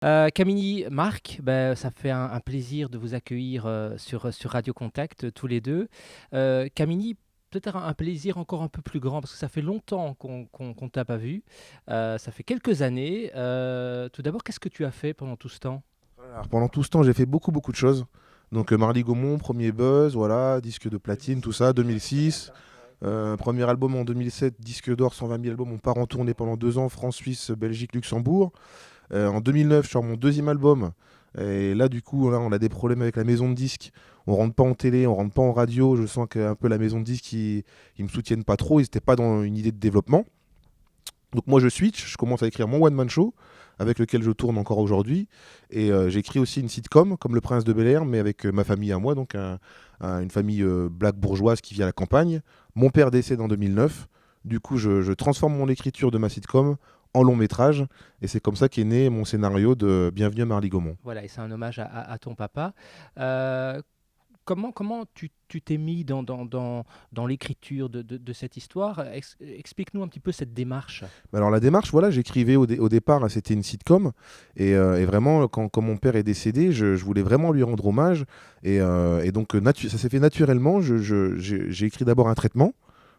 Camille, Marc, ça fait un plaisir de vous accueillir sur Radio Contact tous les deux. Camille, peut-être un plaisir encore un peu plus grand parce que ça fait longtemps qu'on ne t'a pas vu. Ça fait quelques années. Tout d'abord, qu'est-ce que tu as fait pendant tout ce temps? Alors, pendant tout ce temps, j'ai fait beaucoup de choses. Donc Marly Gaumont, premier buzz, voilà, disque de platine, tout ça, 2006. Premier album en 2007, disque d'or, 120 000 albums. On part en tournée pendant 2 ans, France, Suisse, Belgique, Luxembourg. En 2009, je sors mon deuxième album. Et là, du coup, là, on a des problèmes avec la maison de disques. On rentre pas en télé, on rentre pas en radio. Je sens qu'un peu la maison de disques, ils me soutiennent pas trop. Ils n'étaient pas dans une idée de développement. Donc moi je switch, je commence à écrire mon one man show avec lequel je tourne encore aujourd'hui et j'écris aussi une sitcom comme Le Prince de Bel-Air mais avec ma famille à moi, donc une famille black bourgeoise qui vit à la campagne. Mon père décède en 2009, du coup je transforme mon écriture de ma sitcom en long métrage et c'est comme ça qu'est né mon scénario de Bienvenue à Marly Gaumont. Voilà, et c'est un hommage à ton papa. Euh, comment tu t'es mis dans l'écriture de cette histoire? Explique-nous un petit peu cette démarche. Alors la démarche, voilà, j'écrivais au départ, c'était une sitcom, et vraiment, quand mon père est décédé, je voulais vraiment lui rendre hommage, et donc ça s'est fait naturellement. J'ai écrit d'abord un traitement,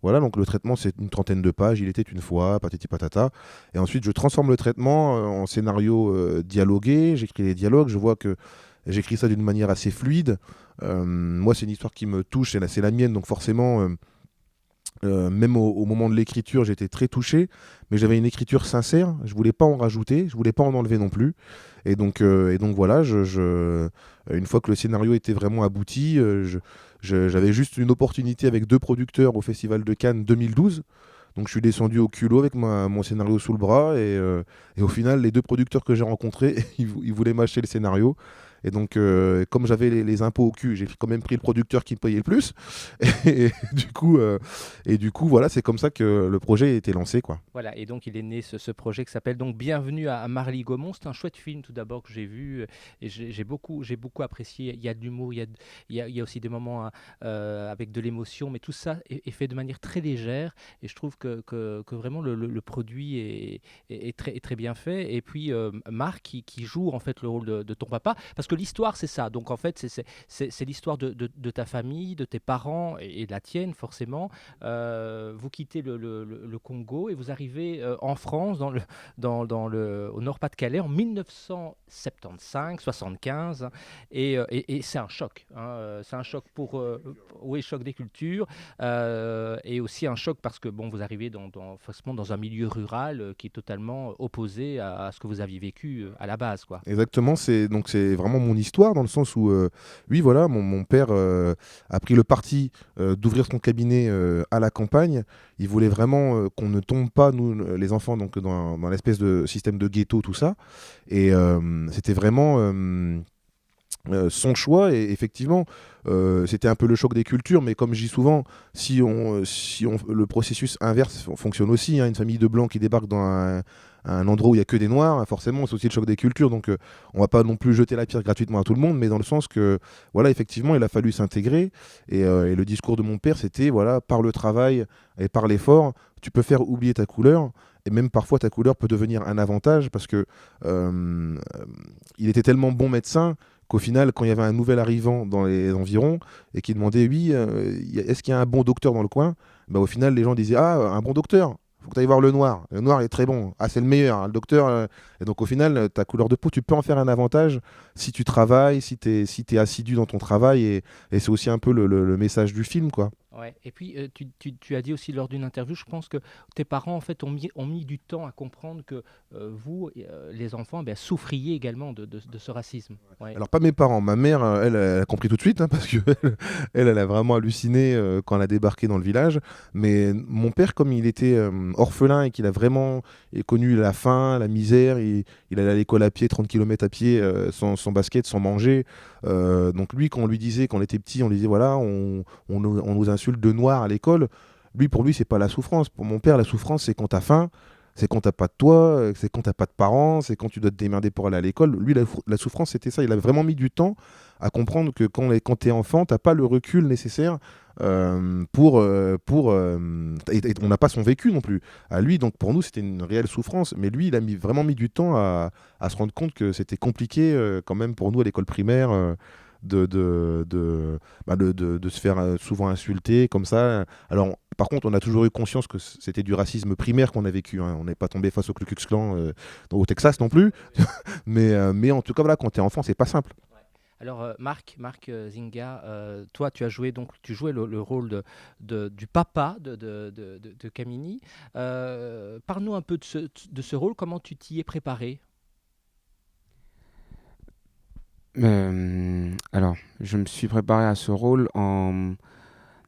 voilà, donc le traitement c'est une trentaine de pages, il était une fois, patati patata, et ensuite je transforme le traitement en scénario dialogué, j'écris les dialogues, je vois que j'écris ça d'une manière assez fluide. Moi c'est une histoire qui me touche, c'est la mienne, donc forcément... même au moment de l'écriture, j'étais très touché, mais j'avais une écriture sincère. Je voulais pas en rajouter, je voulais pas en enlever non plus. Et donc voilà, une fois que le scénario était vraiment abouti, j'avais juste une opportunité avec deux producteurs au Festival de Cannes 2012. Donc je suis descendu au culot avec mon scénario sous le bras et au final les deux producteurs que j'ai rencontrés ils voulaient m'acheter le scénario et donc comme j'avais les impôts au cul, j'ai quand même pris le producteur qui me payait le plus et, du coup voilà, c'est comme ça que le projet a été lancé quoi. Voilà, et donc il est né ce projet qui s'appelle donc Bienvenue à Marly Gaumont. C'est un chouette film tout d'abord que j'ai vu et j'ai beaucoup apprécié. Il y a de l'humour, il y a aussi des moments avec de l'émotion, mais tout ça est fait de manière très légère et je trouve que vraiment le produit est très bien fait. Et puis Marc qui joue en fait le rôle de ton papa, parce que l'histoire c'est ça. Donc en fait c'est l'histoire de ta famille, de tes parents et de la tienne forcément. Vous quittez le Congo et vous arrivez en France, au Nord-Pas-de-Calais, en 1975-75. Et c'est un choc. C'est un choc oui, choc des cultures. Et aussi un choc parce que bon, vous arrivez forcément dans un milieu rural qui est totalement opposé à ce que vous aviez vécu à la base, quoi. Exactement, c'est vraiment mon histoire dans le sens où oui voilà, mon père a pris le parti d'ouvrir son cabinet à la campagne. Il voulait vraiment qu'on ne tombe pas nous les enfants donc dans l'espèce de système de ghetto tout ça et c'était vraiment son choix et effectivement c'était un peu le choc des cultures, mais comme je dis souvent, si on le processus inverse fonctionne aussi, hein. Une famille de blancs qui débarque dans un endroit où il n'y a que des noirs, hein, forcément c'est aussi le choc des cultures, donc on va pas non plus jeter la pierre gratuitement à tout le monde, mais dans le sens que voilà, effectivement il a fallu s'intégrer et le discours de mon père c'était voilà, par le travail et par l'effort tu peux faire oublier ta couleur, et même parfois ta couleur peut devenir un avantage parce que euh, il était tellement bon médecin qu'au final, quand il y avait un nouvel arrivant dans les environs et qui demandait, oui, est-ce qu'il y a un bon docteur dans le coin, bah, au final, les gens disaient, ah, un bon docteur, faut que tu ailles voir le noir. Le noir est très bon. Ah, c'est le meilleur, hein, le docteur. Et donc, au final, ta couleur de peau, tu peux en faire un avantage si tu travailles, si t'es assidu dans ton travail. Et c'est aussi un peu le message du film, quoi. Ouais. Et puis, tu as dit aussi lors d'une interview, je pense que tes parents, en fait, ont mis du temps à comprendre que vous, les enfants, eh bien, souffriez également de ce racisme. Ouais. Alors pas mes parents, ma mère, elle a compris tout de suite, hein, parce que elle a vraiment halluciné quand elle a débarqué dans le village. Mais mon père, comme il était orphelin et qu'il a vraiment connu la faim, la misère, il allait à l'école à pied, 30 km à pied, sans basket, sans manger. Donc lui, quand on lui disait, quand on était petit, on lui disait, voilà, on nous insulte de noir à l'école. Lui, pour lui, c'est pas la souffrance. Pour mon père, la souffrance, c'est quand t'as faim, C'est quand t'as pas de toi, c'est quand t'as pas de parents, c'est quand tu dois te démerder pour aller à l'école. Lui, la souffrance, c'était ça. Il a vraiment mis du temps à comprendre que quand t'es enfant, t'as pas le recul nécessaire et on n'a pas son vécu non plus. À lui, donc pour nous, c'était une réelle souffrance. Mais lui, il a vraiment mis du temps à se rendre compte que c'était compliqué quand même pour nous à l'école primaire. De se faire souvent insulter comme ça. Alors, par contre, on a toujours eu conscience que c'était du racisme primaire qu'on a vécu. Hein. On n'est pas tombé face au Ku Klux Klan au Texas non plus. Mais en tout cas, voilà, quand tu es enfant, c'est pas simple. Alors, Marc Zinga, toi, tu jouais le rôle du papa de Kamini. Parle-nous un peu de ce rôle, comment tu t'y es préparé? Alors, je me suis préparé à ce rôle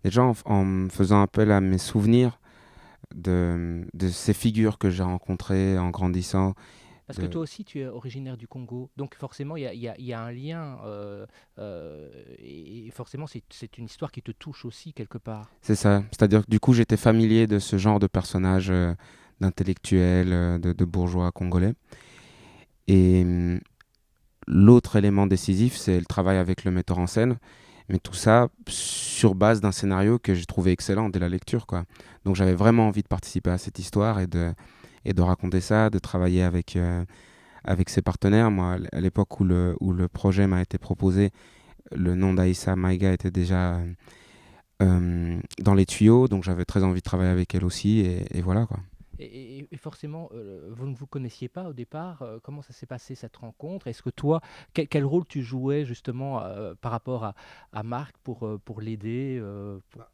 déjà en me faisant appel à mes souvenirs de ces figures que j'ai rencontrées en grandissant. Parce que De... toi aussi, tu es originaire du Congo, donc forcément, il y a un lien, et forcément, c'est une histoire qui te touche aussi quelque part. C'est ça. C'est-à-dire que du coup, j'étais familier de ce genre de personnages, d'intellectuels, de bourgeois congolais. Et l'autre élément décisif, c'est le travail avec le metteur en scène. Mais tout ça sur base d'un scénario que j'ai trouvé excellent dès la lecture, quoi. Donc j'avais vraiment envie de participer à cette histoire et de raconter ça, de travailler avec ses partenaires. Moi, à l'époque où le projet m'a été proposé, le nom d'Aïssa Maïga était déjà dans les tuyaux, donc j'avais très envie de travailler avec elle aussi, et voilà, quoi. Et forcément, vous ne vous connaissiez pas au départ. Comment ça s'est passé cette rencontre? Est-ce que toi, quel rôle tu jouais justement par rapport à Marc pour l'aider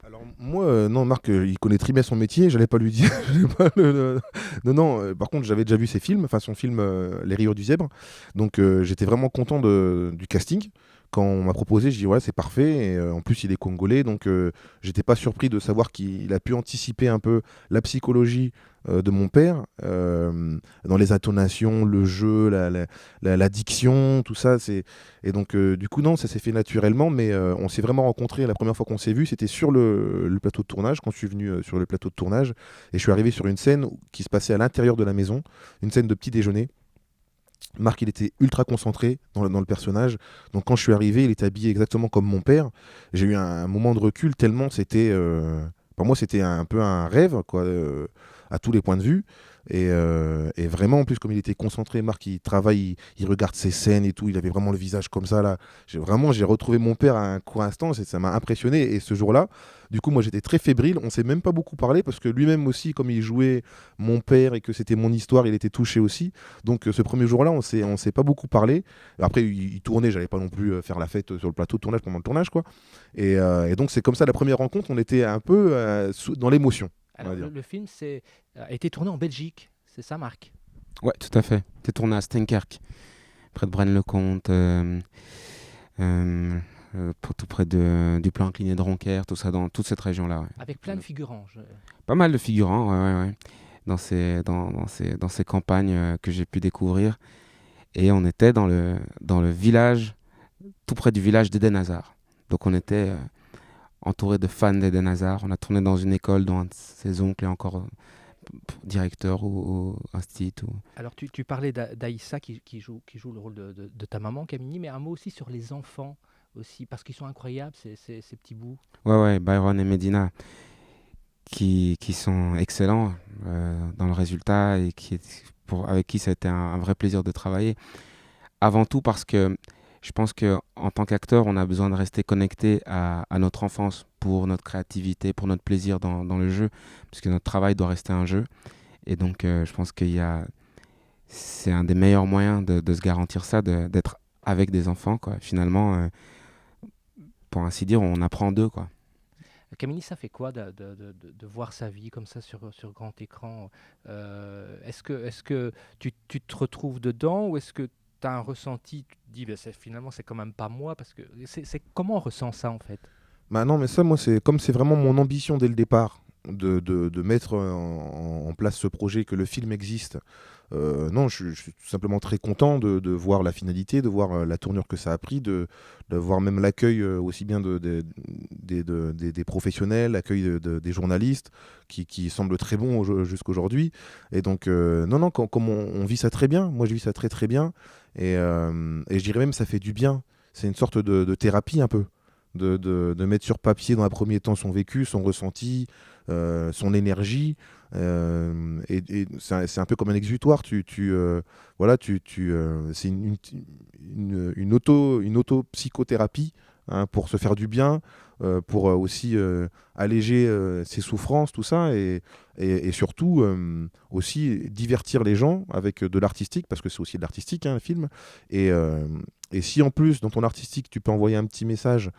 Alors moi, non, Marc, il connaît très bien son métier, j'allais pas lui dire. j'allais pas Non, non, par contre, j'avais déjà vu ses films, enfin son film Les Rayures du Zèbre. Donc j'étais vraiment content du casting. Quand on m'a proposé, je dis ouais, c'est parfait. Et, en plus, il est congolais, donc j'étais pas surpris de savoir qu'il a pu anticiper un peu la psychologie de mon père dans les intonations, le jeu, la diction, tout ça. Et donc, du coup, non, ça s'est fait naturellement, mais on s'est vraiment rencontrés. La première fois qu'on s'est vu, c'était sur le plateau de tournage, quand je suis venu sur le plateau de tournage. Et je suis arrivé sur une scène qui se passait à l'intérieur de la maison, une scène de petit déjeuner. Marc, il était ultra concentré dans le personnage. Donc, quand je suis arrivé, il était habillé exactement comme mon père. J'ai eu un moment de recul tellement c'était. Pour moi, c'était un peu un rêve, quoi, à tous les points de vue. Et vraiment, en plus, comme il était concentré, Marc, il travaille, il regarde ses scènes et tout. Il avait vraiment le visage comme ça, là. J'ai retrouvé mon père à un court instant. Ça m'a impressionné. Et ce jour-là, du coup, moi, j'étais très fébrile. On s'est même pas beaucoup parlé parce que lui-même aussi, comme il jouait mon père et que c'était mon histoire, il était touché aussi. Donc, ce premier jour-là, on s'est pas beaucoup parlé. Après, il tournait. J'allais pas non plus faire la fête sur le plateau de tournage pendant le tournage, quoi. Et donc, c'est comme ça, la première rencontre, on était un peu dans l'émotion, on Alors, va dire. le film a été tourné en Belgique, c'est ça, Marc? Ouais, tout à fait. T'es tourné à Steenkerk, près de Braine-le-Comte, tout près du plan incliné de Roncaire, tout ça, dans toute cette région-là. Ouais. Avec plein de figurants. Pas mal de figurants, ouais, ouais, ouais, dans ces campagnes que j'ai pu découvrir. Et on était dans le village, tout près du village d'Eden Hazard. Donc on était entouré de fans d'Eden Hazard. On a tourné dans une école dont un de ses oncles est encore directeur ou instit. Alors, tu parlais d'Aïssa qui joue le rôle de ta maman, Camille, mais un mot aussi sur les enfants, aussi, parce qu'ils sont incroyables, ces petits bouts. Ouais, ouais, Byron et Medina, qui sont excellents dans le résultat et avec qui ça a été un vrai plaisir de travailler. Avant tout parce que je pense qu'en tant qu'acteur, on a besoin de rester connecté à notre enfance pour notre créativité, pour notre plaisir dans le jeu, parce que notre travail doit rester un jeu. Et donc, je pense c'est un des meilleurs moyens de se garantir ça, d'être avec des enfants, quoi. Finalement, pour ainsi dire, on apprend d'eux, quoi. Camille, ça fait quoi de voir sa vie comme ça sur grand écran? Est-ce que tu te retrouves dedans ou est-ce que tu as un ressenti, tu te dis, ben, finalement, c'est quand même pas moi, parce que comment on ressent ça en fait? Bah non, mais ça, moi, c'est comme c'est vraiment mon ambition dès le départ. de mettre en place ce projet, que le film existe. Non, je suis tout simplement très content de voir la finalité, de voir la tournure que ça a pris, de voir même l'accueil aussi bien des professionnels, l'accueil des journalistes, qui semble très bon jusqu'aujourd'hui. Et donc, non, non, comme on vit ça très bien, moi je vis ça très très bien, et je dirais même ça fait du bien. C'est une sorte de thérapie un peu. De mettre sur papier dans un premier temps son vécu, son ressenti, son énergie. Et c'est un peu comme un exutoire. Voilà, c'est une auto-psychothérapie, hein, pour se faire du bien, pour aussi alléger ses souffrances, tout ça, et surtout aussi divertir les gens avec de l'artistique, parce que c'est aussi de l'artistique, hein, un film. Et, euh, et si en plus, dans ton artistique, tu peux envoyer un petit message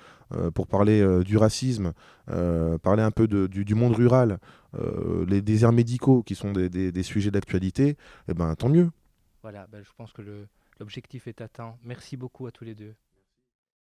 pour parler du racisme, parler un peu du monde rural, les déserts médicaux qui sont des sujets d'actualité, eh ben, tant mieux. Voilà, je pense que l'objectif est atteint. Merci beaucoup à tous les deux.